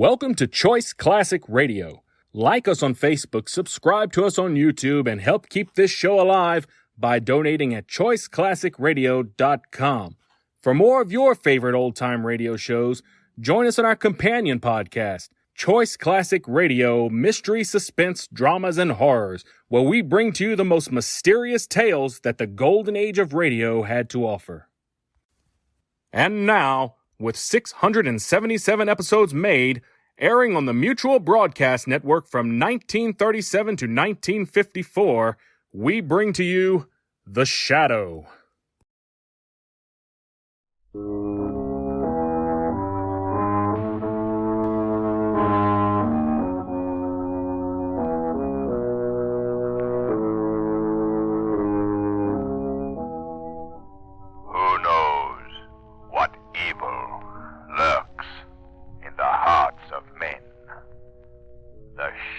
Welcome to Choice Classic Radio. Like us on Facebook, subscribe to us on YouTube, and help keep this show alive by donating at choiceclassicradio.com. For more of your favorite old-time radio shows, join us on our companion podcast, Choice Classic Radio, Mystery, Suspense, Dramas, and Horrors, where we bring to you the most mysterious tales that the golden age of radio had to offer. And now, with 677 episodes made, airing on the Mutual Broadcast Network from 1937 to 1954, we bring to you The Shadow.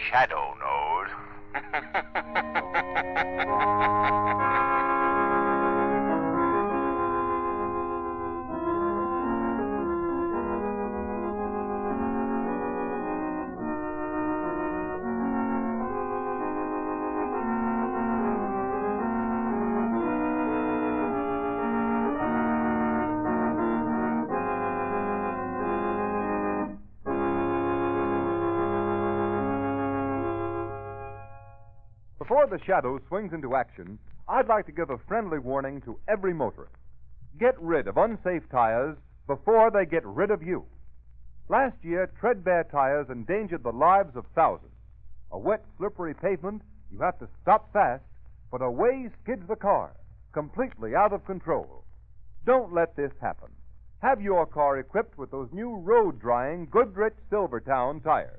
Shadow knows. Before The Shadow swings into action, I'd like to give a friendly warning to every motorist. Get rid of unsafe tires before they get rid of you. Last year, treadbare tires endangered the lives of thousands. A wet, slippery pavement, you have to stop fast, but away skids the car, completely out of control. Don't let this happen. Have your car equipped with those new road-drying Goodrich Silvertown tires.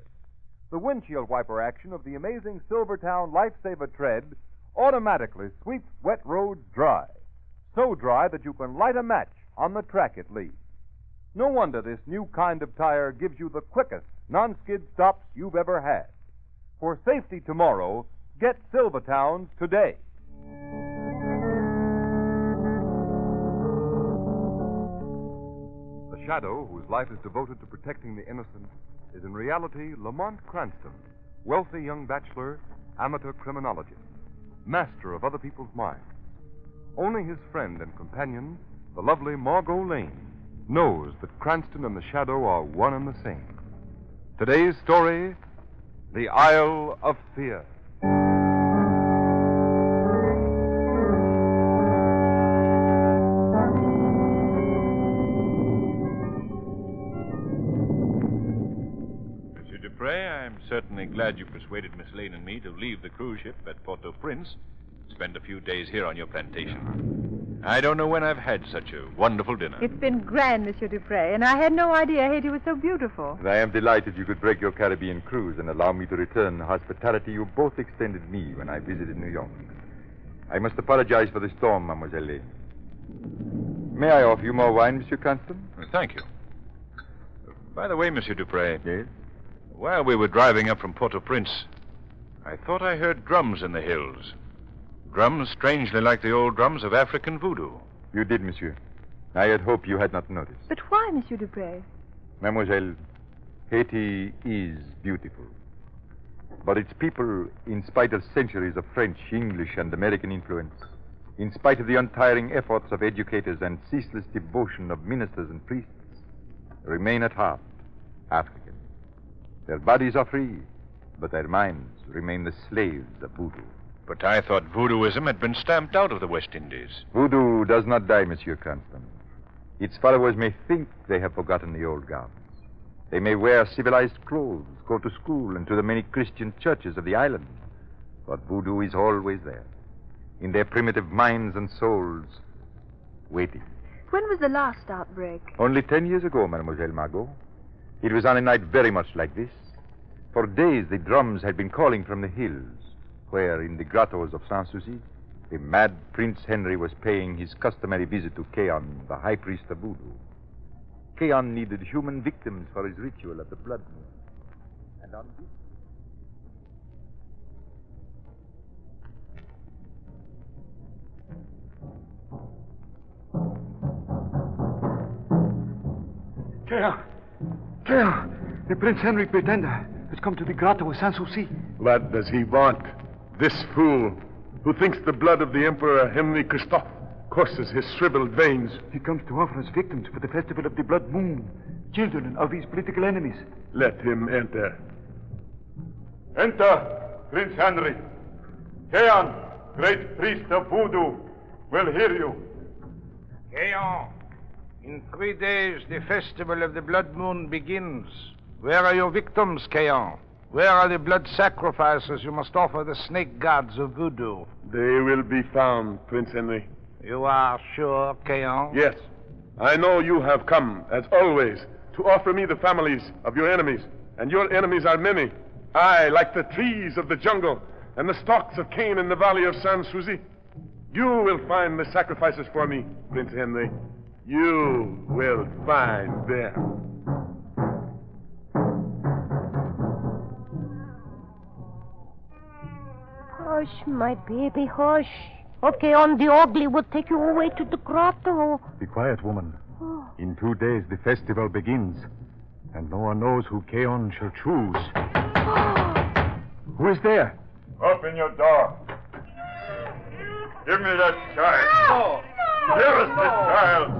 The windshield wiper action of the amazing Silvertown Lifesaver Tread automatically sweeps wet roads dry. So dry that you can light a match on the track it leaves. No wonder this new kind of tire gives you the quickest non-skid stops you've ever had. For safety tomorrow, get Silvertown's today. The Shadow, whose life is devoted to protecting the innocent, is in reality Lamont Cranston, wealthy young bachelor, amateur criminologist, master of other people's minds. Only his friend and companion, the lovely Margot Lane, knows that Cranston and the Shadow are one and the same. Today's story, The Isle of Fear. I'm certainly glad you persuaded Miss Lane and me to leave the cruise ship at Port-au-Prince, spend a few days here on your plantation. I don't know when I've had such a wonderful dinner. It's been grand, Monsieur Dupre, and I had no idea Haiti was so beautiful. And I am delighted you could break your Caribbean cruise and allow me to return the hospitality you both extended me when I visited New York. I must apologize for the storm, Mademoiselle Lane. May I offer you more wine, Monsieur Cranston? Thank you. By the way, Monsieur Dupre. Yes? While we were driving up from Port-au-Prince, I thought I heard drums in the hills. Drums strangely like the old drums of African voodoo. You did, Monsieur. I had hoped you had not noticed. But why, Monsieur Dupre? Mademoiselle, Haiti is beautiful. But its people, in spite of centuries of French, English, and American influence, in spite of the untiring efforts of educators and ceaseless devotion of ministers and priests, remain at heart African. Their bodies are free, but their minds remain the slaves of voodoo. But I thought voodooism had been stamped out of the West Indies. Voodoo does not die, Monsieur Cranston. Its followers may think they have forgotten the old gods. They may wear civilized clothes, go to school, and to the many Christian churches of the island. But voodoo is always there, in their primitive minds and souls, waiting. When was the last outbreak? Only 10 years ago, Mademoiselle Margot. It was on a night very much like this. For days, the drums had been calling from the hills, where, in the grottos of Sanssouci, the mad Prince Henry was paying his customary visit to Keon, the high priest of voodoo. Keon needed human victims for his ritual of the blood moon. And on this... Keon! The Prince Henry Pretender has come to the grotto of Sanssouci. What does he want? This fool, who thinks the blood of the Emperor Henry Christophe courses his shriveled veins. He comes to offer us victims for the festival of the Blood Moon, children of his political enemies. Let him enter. Enter, Prince Henry. Keon, great priest of voodoo, will hear you. Keon, in 3 days the festival of the Blood Moon begins. Where are your victims, Keon? Where are the blood sacrifices you must offer the snake gods of voodoo? They will be found, Prince Henry. You are sure, Keon? Yes. I know you have come, as always, to offer me the families of your enemies. And your enemies are many. I, like the trees of the jungle and the stalks of cane in the valley of Sanssouci. You will find the sacrifices for me, Prince Henry. You will find them. Hush, my baby, hush. Okay, on the ugly will take you away to the grotto. Be quiet, woman. In 2 days, the festival begins, and no one knows who Keon shall choose. Who is there? Open your door. Give me that child. No. Here is the child.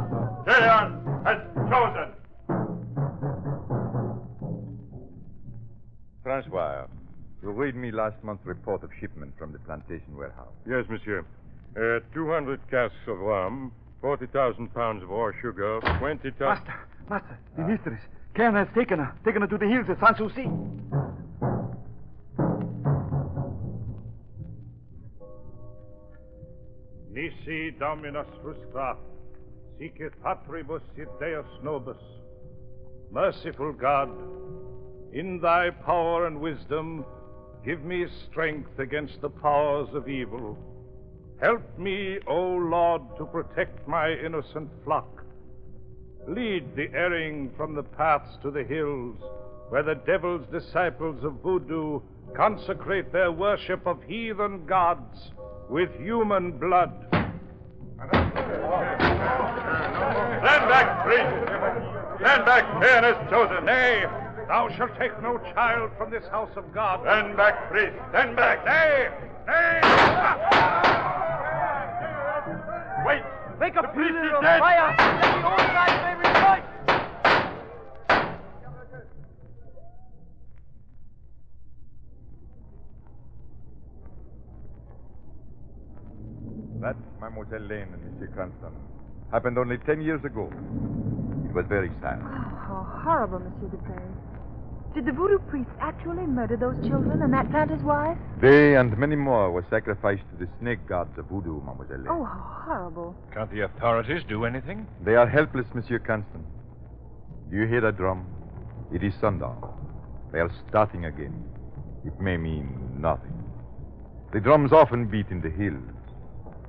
Keon has chosen. Francois, you read me last month's report of shipment from the plantation warehouse. Yes, monsieur. 200 casks of rum, 40,000 pounds of ore sugar, 20,000... Master, the mistress. Keon has taken her to the hills of Sanssouci. Nisi Dominus frustra, sicit patribus et Deus nobis. Merciful God, in thy power and wisdom, give me strength against the powers of evil. Help me, O Lord, to protect my innocent flock. Lead the erring from the paths to the hills, where the devil's disciples of voodoo consecrate their worship of heathen gods with human blood. Stand back, priest! Stand back, Keon is chosen! Nay, thou shalt take no child from this house of God. Stand back, priest! Stand back! Nay! Nay! Wait! Make a priest is dead! Fire! Let the old guys may rejoice! That, Mademoiselle Lane and Monsieur Cranston, happened only 10 years ago. It was very sad. Oh, how horrible, Monsieur Dupre. Did the voodoo priests actually murder those children and that planter's wife? They and many more were sacrificed to the snake gods of voodoo, Mademoiselle Lane. Oh, how horrible. Can't the authorities do anything? They are helpless, Monsieur Cranston. Do you hear that drum? It is sundown. They are starting again. It may mean nothing. The drums often beat in the hills,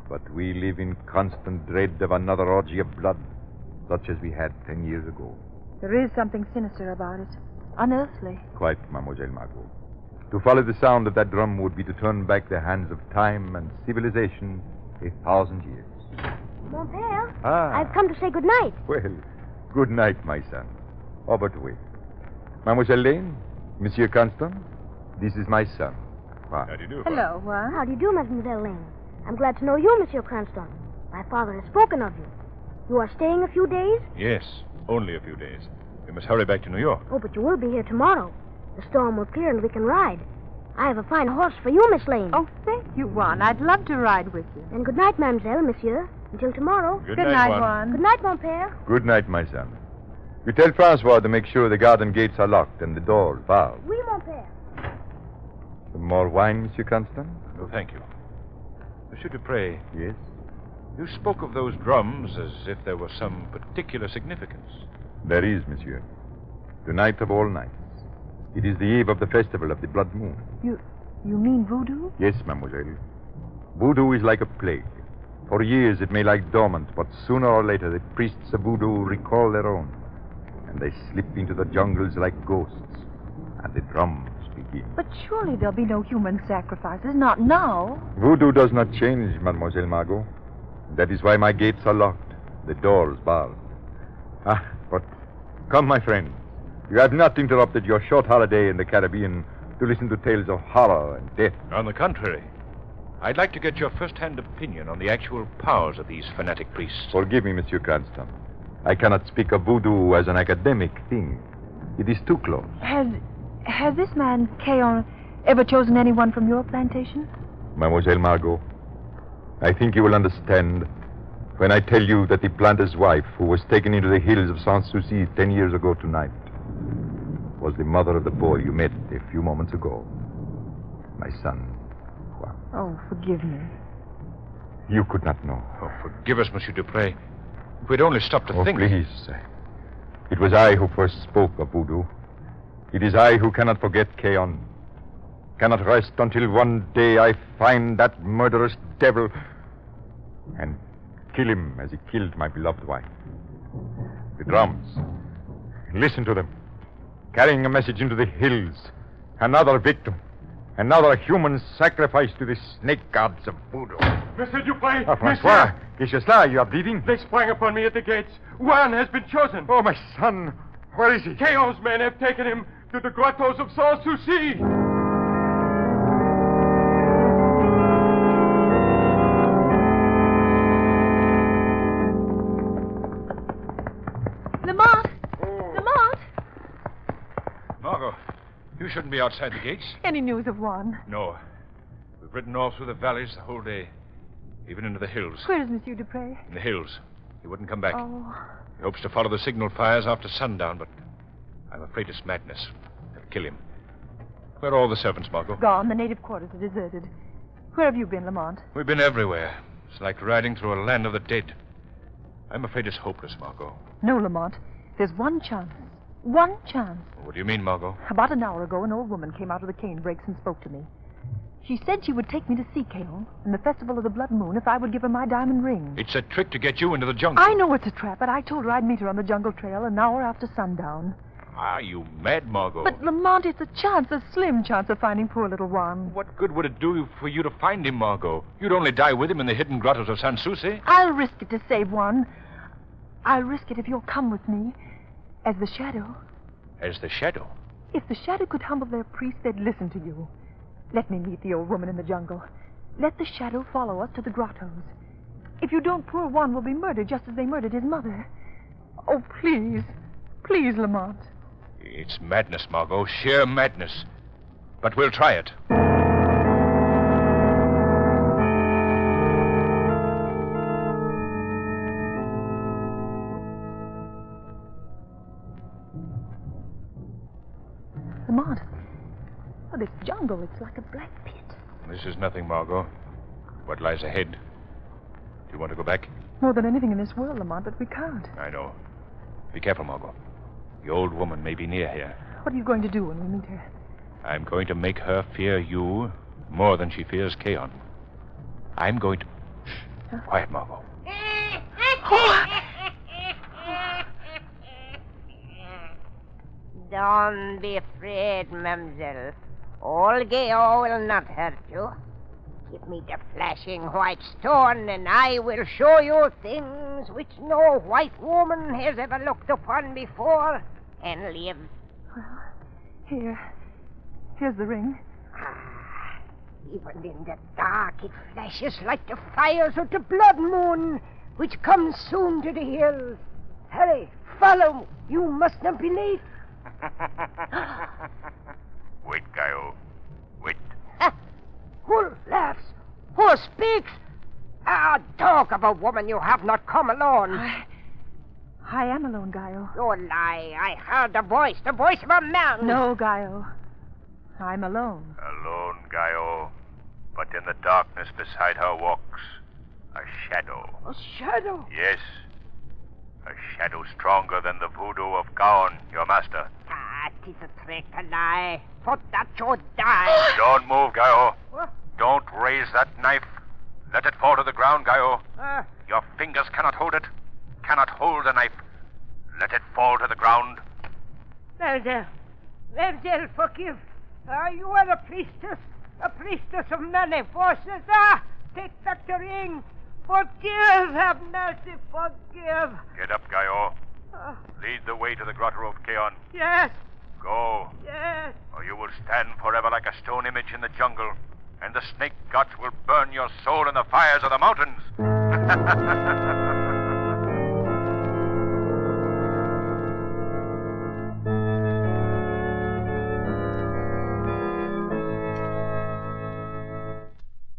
but we live in constant dread of another orgy of blood, such as we had 10 years ago. There is something sinister about it. Unearthly. Quite, Mademoiselle Margot. To follow the sound of that drum would be to turn back the hands of time and civilization 1,000 years. Mon père, Ah. I've come to say good night. Well, good night, my son. Oh, but wait. Mademoiselle Lane, Monsieur Constant, this is my son. Juan. How do you do? Hello, Juan. How do you do, Mademoiselle Lane? I'm glad to know you, Monsieur Cranston. My father has spoken of you. You are staying a few days? Yes, only a few days. We must hurry back to New York. Oh, but you will be here tomorrow. The storm will clear and we can ride. I have a fine horse for you, Miss Lane. Oh, thank you, Juan. I'd love to ride with you. And good night, Mademoiselle, Monsieur. Until tomorrow. Good night, night, Juan. Juan. Good night, mon père. Good night, my son. You tell Francois to make sure the garden gates are locked and the doors barred. Oui, mon père. Some more wine, Monsieur Constant? No, thank you. Monsieur Dupre, Yes? you spoke of those drums as if there was some particular significance. There is, monsieur. Tonight of all nights. It is the eve of the festival of the Blood Moon. You mean voodoo? Yes, mademoiselle. Voodoo is like a plague. For years it may lie dormant, but sooner or later the priests of voodoo recall their own. And they slip into the jungles like ghosts. And the drums begin. But surely there'll be no human sacrifices, not now. Voodoo does not change, Mademoiselle Margot. That is why my gates are locked, the doors barred. Ah, but come, my friends. You have not interrupted your short holiday in the Caribbean to listen to tales of horror and death. On the contrary, I'd like to get your first-hand opinion on the actual powers of these fanatic priests. Forgive me, Monsieur Cranston. I cannot speak of voodoo as an academic thing. It is too close. Has this man, Keon, ever chosen anyone from your plantation? Mademoiselle Margot, I think you will understand when I tell you that the planter's wife, who was taken into the hills of Sans Souci 10 years ago tonight, was the mother of the boy you met a few moments ago. My son, Juan. Oh, forgive me. You could not know. Oh, forgive us, Monsieur Dupre. If we'd only stopped to think. Please. It was I who first spoke of voodoo. It is I who cannot forget Keon. Cannot rest until one day I find that murderous devil and kill him as he killed my beloved wife. The drums. Listen to them. Carrying a message into the hills. Another victim. Another human sacrifice to the snake gods of voodoo. Monsieur Dupre! Francois, Guichesla, you are bleeding? They sprang upon me at the gates. Juan has been chosen. Oh, my son. Where is he? Keon's men have taken him to the grottos of Sans Souci. Lamont! Lamont! Margot, you shouldn't be outside the gates. Any news of Juan? No. We've ridden all through the valleys the whole day, even into the hills. Where is Monsieur Dupre? In the hills. He wouldn't come back. Oh. He hopes to follow the signal fires after sundown, but I'm afraid it's madness. They'll kill him. Where are all the servants, Margot? Gone. The native quarters are deserted. Where have you been, Lamont? We've been everywhere. It's like riding through a land of the dead. I'm afraid it's hopeless, Margot. No, Lamont. There's one chance. One chance. What do you mean, Margot? About an hour ago, an old woman came out of the cane brakes and spoke to me. She said she would take me to see Keon in the Festival of the Blood Moon if I would give her my diamond ring. It's a trick to get you into the jungle. I know it's a trap, but I told her I'd meet her on the jungle trail an hour after sundown. Are you mad, Margot? But, Lamont, it's a chance, a slim chance of finding poor little Juan. What good would it do for you to find him, Margot? You'd only die with him in the hidden grottos of Sans Souci. I'll risk it to save Juan. I'll risk it if you'll come with me as the shadow. As the shadow? If the shadow could humble their priest, they'd listen to you. Let me meet the old woman in the jungle. Let the shadow follow us to the grottos. If you don't, poor Juan will be murdered just as they murdered his mother. Oh, please. Please, Lamont. It's madness, Margot. Sheer madness. But we'll try it. Lamont. Oh, this jungle, it's like a black pit. This is nothing, Margot. What lies ahead? Do you want to go back? More than anything in this world, Lamont, but we can't. I know. Be careful, Margot. The old woman may be near here. What are you going to do when we meet her? I'm going to make her fear you more than she fears Keon. I'm going to... Shh. Quiet, Margot. Don't be afraid, mademoiselle. Old Gao will not hurt you. Give me the flashing white stone, and I will show you things which no white woman has ever looked upon before and lives. Well, here's the ring. Ah, even in the dark it flashes like the fires of the blood moon, which comes soon to the hills. Hurry, follow. You must not be late. Wait, Gao. Wait. Who laughs? Who speaks? Ah, talk of a woman, you have not come alone. I am alone, Gao. You lie. I heard the voice of a man. No, Gao. I'm alone. Alone, Gao. But in the darkness beside her walks a shadow. A shadow? Yes. A shadow stronger than the voodoo of Gaon, your master. Ah, 'tis a trick, a lie. For that you die. Don't move, Gao. What? Don't raise that knife. Let it fall to the ground, Gao. Ah. Your fingers cannot hold it. Cannot hold the knife. Let it fall to the ground. Mademoiselle, forgive. You are a priestess of many forces. Take back the ring. Forgive, have mercy, forgive. Get up, Gao. Lead the way to the grotto of Keon. Yes. Go, Yes. or you will stand forever like a stone image in the jungle, and the snake gods will burn your soul in the fires of the mountains.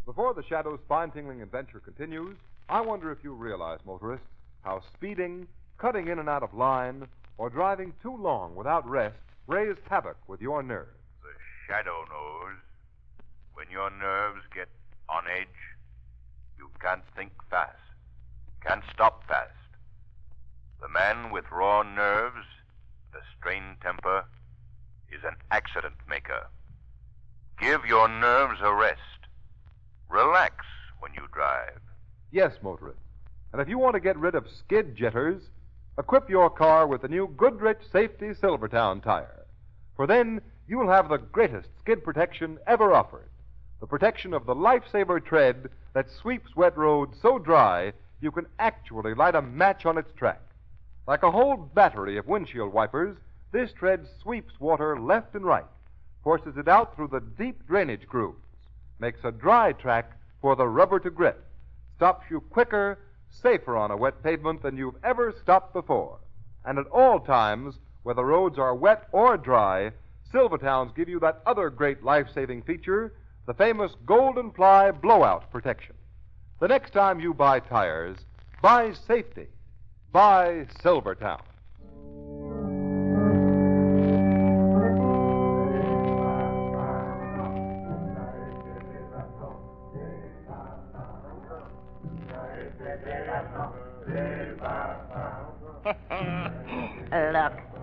Before the Shadow's spine-tingling adventure continues, I wonder if you realize, motorists, how speeding, cutting in and out of line, or driving too long without rest raise havoc with your nerves. The Shadow knows. When your nerves get on edge, you can't think fast, can't stop fast. The man with raw nerves, the strained temper, is an accident maker. Give your nerves a rest. Relax when you drive. Yes, motorists. And if you want to get rid of skid jitters, equip your car with the new Goodrich Safety Silvertown tire. For then you'll have the greatest skid protection ever offered. The protection of the lifesaver tread that sweeps wet roads so dry you can actually light a match on its track. Like a whole battery of windshield wipers, this tread sweeps water left and right, forces it out through the deep drainage grooves, makes a dry track for the rubber to grip, stops you quicker, safer on a wet pavement than you've ever stopped before. And at all times, whether roads are wet or dry, Silvertowns give you that other great life-saving feature, the famous Golden Ply blowout protection. The next time you buy tires, buy safety. Buy Silvertown.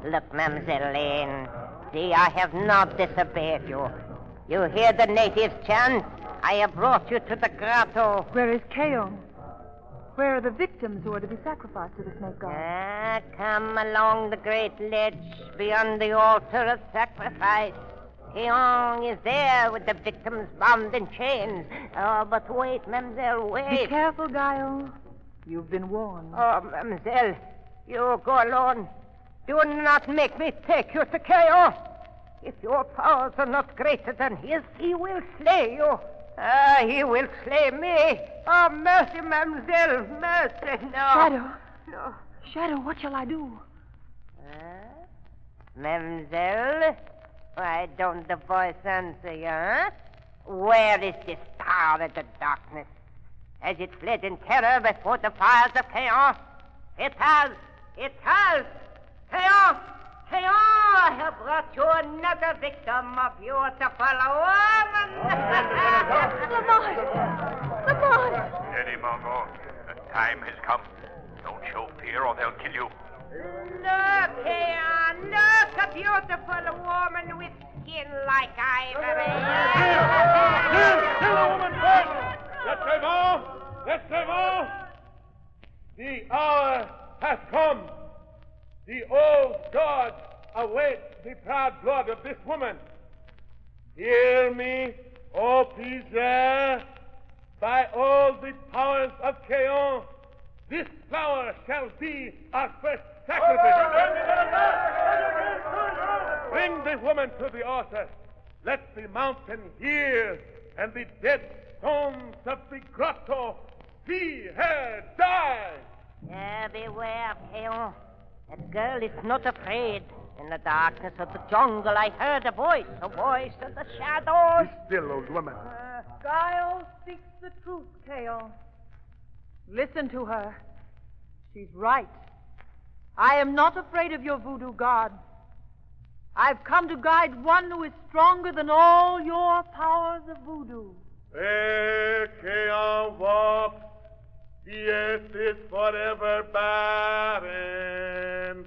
Look, Mademoiselle Lane. See, I have not disobeyed you. You hear the natives chant? I have brought you to the grotto. Where is Keon? Where are the victims who are to be sacrificed to the snake god? Come along the great ledge beyond the altar of sacrifice. Keon is there with the victims bound in chains. Oh, but wait, Mademoiselle, wait. Be careful, Gaio. You've been warned. Oh, Mademoiselle, you go alone. Do not make me take you to Keon. If your powers are not greater than his, he will slay you. He will slay me. Oh, mercy, Mademoiselle, mercy, no. Shadow. No. Shadow, what shall I do? Mademoiselle, why don't the voice answer you, huh? Where is this power of the darkness? Has it fled in terror before the fires of Keon? It has. It has. Keon! Keon! I have brought you another victim of beautiful woman. Lamont! Steady, Mongo. The time has come. Don't show fear or they'll kill you. Look, Keon, look, a beautiful woman with skin like ivory. Kill the woman first! Let's move on! The hour has come. The old gods await the proud blood of this woman. Hear me, O Pizarre. By all the powers of Keon, this flower shall be our first sacrifice. Bring the woman to the altar. Let the mountain hear, and the dead stones of the grotto see her die. Beware, Keon. That girl is not afraid. In the darkness of the jungle, I heard a voice of the shadows. Be still, old woman. Gaio speaks the truth, Keon. Listen to her. She's right. I am not afraid of your voodoo god. I've come to guide one who is stronger than all your powers of voodoo. Where Keon walks, the earth is forever barren.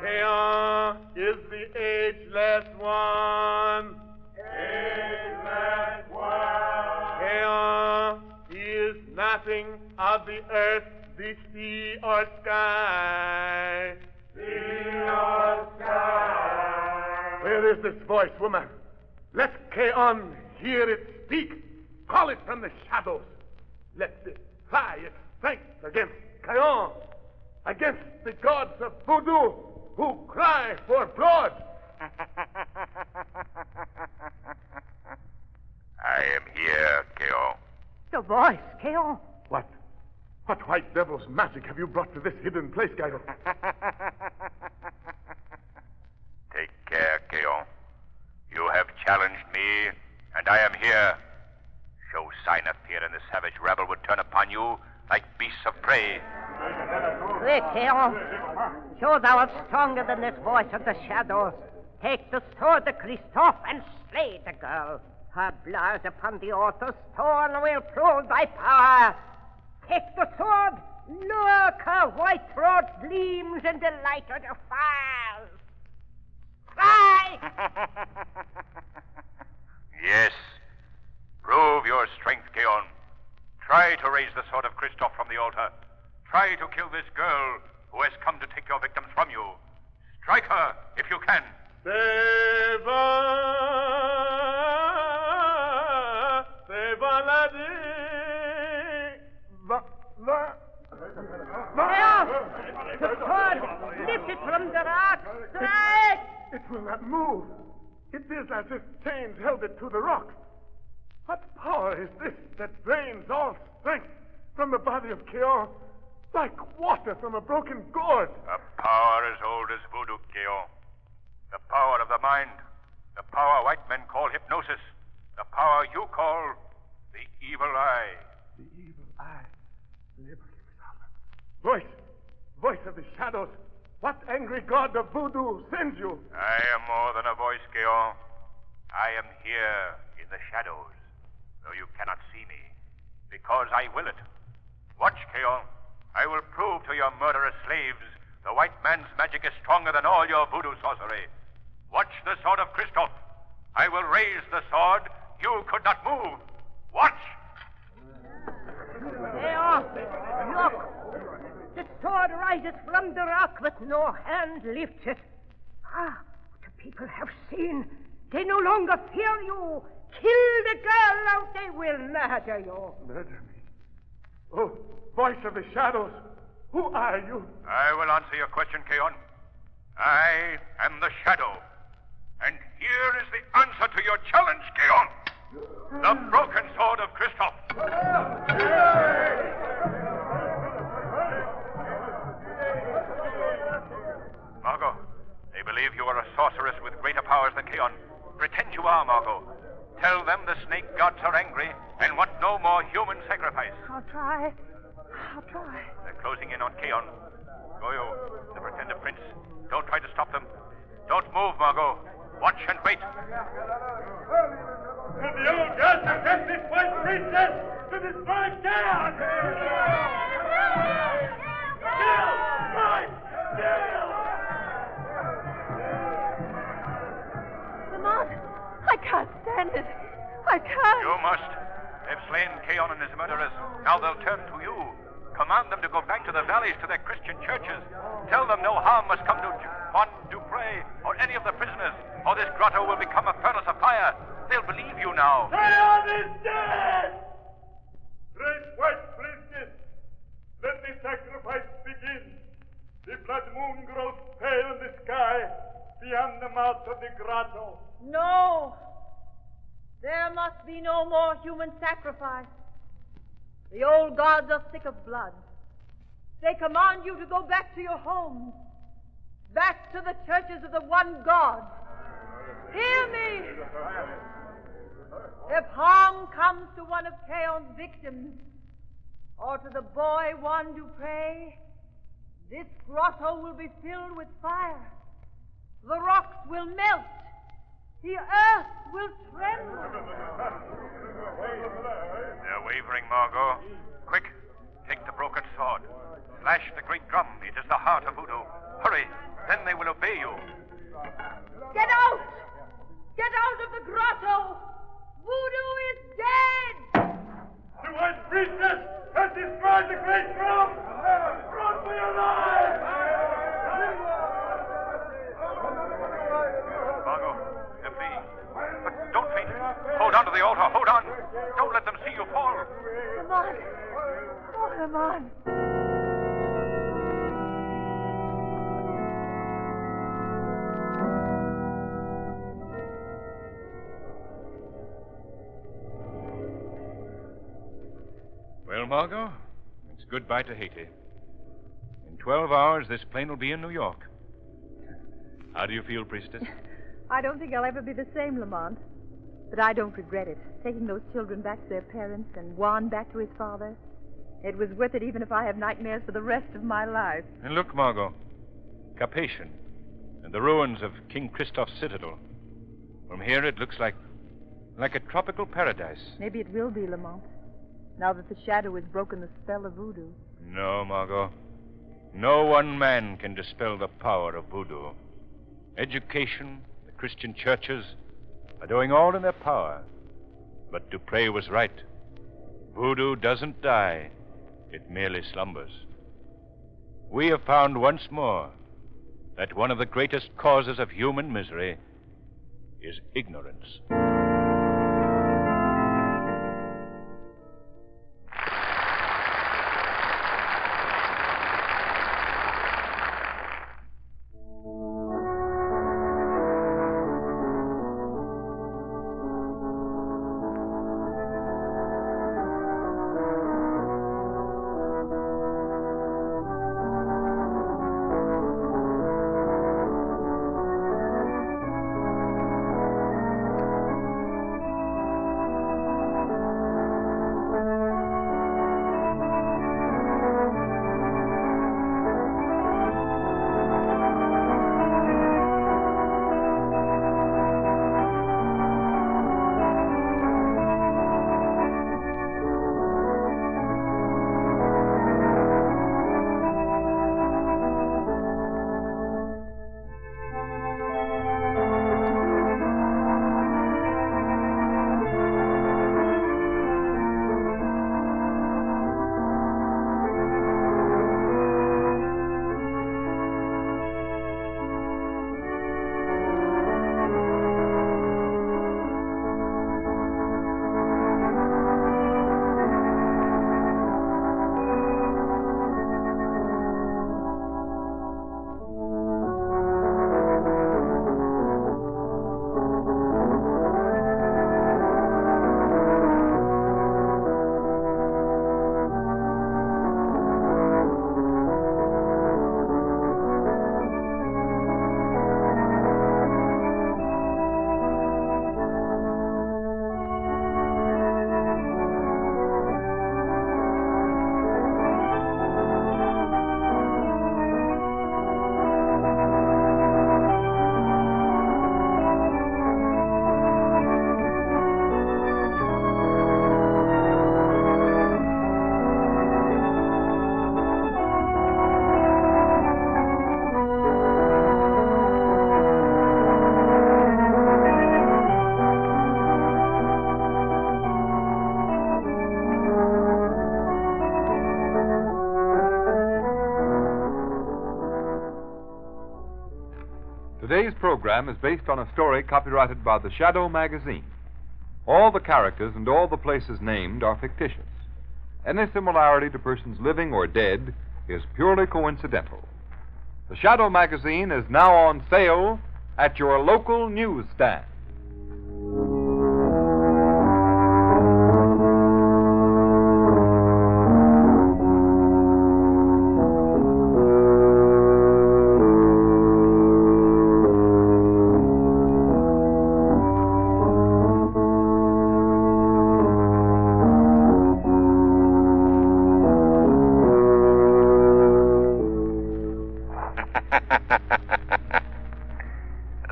Keon is the ageless one. Keon, he is nothing of the earth, the sea, or sky. Where is this voice, woman? Let Keon hear it speak. Call it from the shadows. Let it fly its strength against Keon. against the gods of voodoo who cry for blood. I am here, Keon. Your voice, Keon. What white devil's magic have you brought to this hidden place, Gyro? Take care, Keon. You have challenged me, and I am here. Show sign of fear, and the savage rabble would turn upon you like beasts of prey. Quick, Keon. Show thou art stronger than this voice of the shadows. Take the sword of Christophe and slay the girl. Her blood upon the altar stone will prove thy power. Take the sword. Look, her white throat gleams in the light of the fires. Cry! Yes. Prove your strength, Keon. Try to raise the sword of Christophe from the altar. Try to kill this girl who has come to take your victims from you. Strike her if you can. The sword! Lift it from the rock! Strike! It will not move. It is as if chains held it to the rock. What power is this that drains all strength from the body of Keon like water from a broken gourd? A power as old as voodoo, Keon. The power of the mind. The power white men call hypnosis. The power you call the evil eye. The evil eye. Voice of the shadows. What angry god of voodoo sends you? I am more than a voice, Keon. I am here in the shadows, though you cannot see me, because I will it. Watch, Keon. I will prove to your murderous slaves the white man's magic is stronger than all your voodoo sorcery. Watch the sword of Christophe. I will raise the sword you could not move. Watch! Keon, look! The sword rises from the rock, but no hand lifts it. Ah, the people have seen. They no longer fear you. Kill the girl, or they will murder you. Murder me? Oh, voice of the shadows, who are you? I will answer your question, Keon. I am the shadow. And here is the answer to your challenge, Keon. The broken sword of Christophe. Margot, they believe you are a sorceress with greater powers than Keon. Pretend you are, Margot. Tell them the snake gods are angry and want no more human sacrifice. I'll try. They're closing in on Keon. Goyo, the pretender prince. Don't try to stop them. Don't move, Margot. Watch and wait. And the old gods have sent this white princess to destroy Keon! Kill! Strike! Kill! Lamont, I can't stand it. I can't. You must. They've slain Keon and his murderers. Now they'll turn to you. Command them to go back to the valleys, to their Christian churches. Tell them no harm must come to Juan Dupre or any of the prisoners, or this grotto will become a furnace of fire. They'll believe you now. Keon is dead! Great white priestess, let the sacrifice begin. The blood moon grows pale in the sky beyond the mouth of the grotto. No. There must be no more human sacrifice. The old gods are sick of blood. They command you to go back to your homes, back to the churches of the one God. Hear me! If harm comes to one of Keon's victims, or to the boy Juan Dupre, this grotto will be filled with fire. The rocks will melt. The earth will tremble. They're wavering, Margot. Quick, take the broken sword. Slash the great drum. It is the heart of voodoo. Hurry, then they will obey you. Get out! Get out of the grotto! Voodoo is dead! The white priestess has destroyed the great drum! Run for your life! Margot, they're fleeing. But don't faint. Hold on to the altar. Hold on. Don't let them see you fall. Herman! Oh, Herman! Margot, it's goodbye to Haiti. In 12 hours, this plane will be in New York. How do you feel, Priestess? I don't think I'll ever be the same, Lamont. But I don't regret it. Taking those children back to their parents and Juan back to his father. It was worth it even if I have nightmares for the rest of my life. And look, Margot. Carpathian and the ruins of King Christoph's citadel. From here, it looks like a tropical paradise. Maybe it will be, Lamont. Now that the shadow has broken the spell of voodoo. No, Margot. No one man can dispel the power of voodoo. Education, the Christian churches are doing all in their power. But Dupre was right. Voodoo doesn't die. It merely slumbers. We have found once more that one of the greatest causes of human misery is ignorance. Today's program is based on a story copyrighted by the Shadow magazine. All the characters and all the places named are fictitious. Any similarity to persons living or dead is purely coincidental. The Shadow magazine is now on sale at your local newsstand.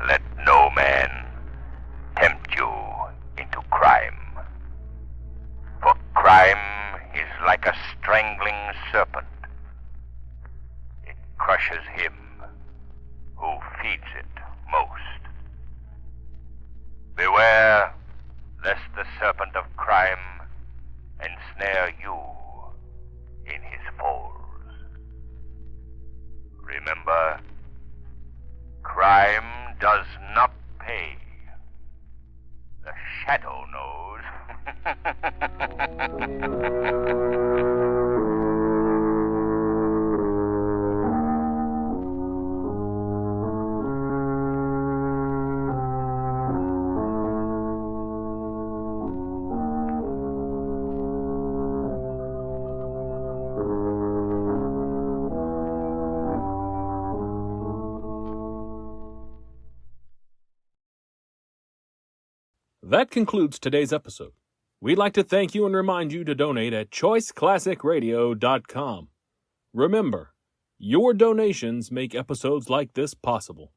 Let no man tempt you into crime. For crime is like a strangling serpent. It crushes him who feeds it most. Beware lest the serpent of crime ensnare you in his folds. Remember, crime does not pay. The shadow knows. That concludes today's episode. We'd like to thank you and remind you to donate at choiceclassicradio.com. Remember, your donations make episodes like this possible.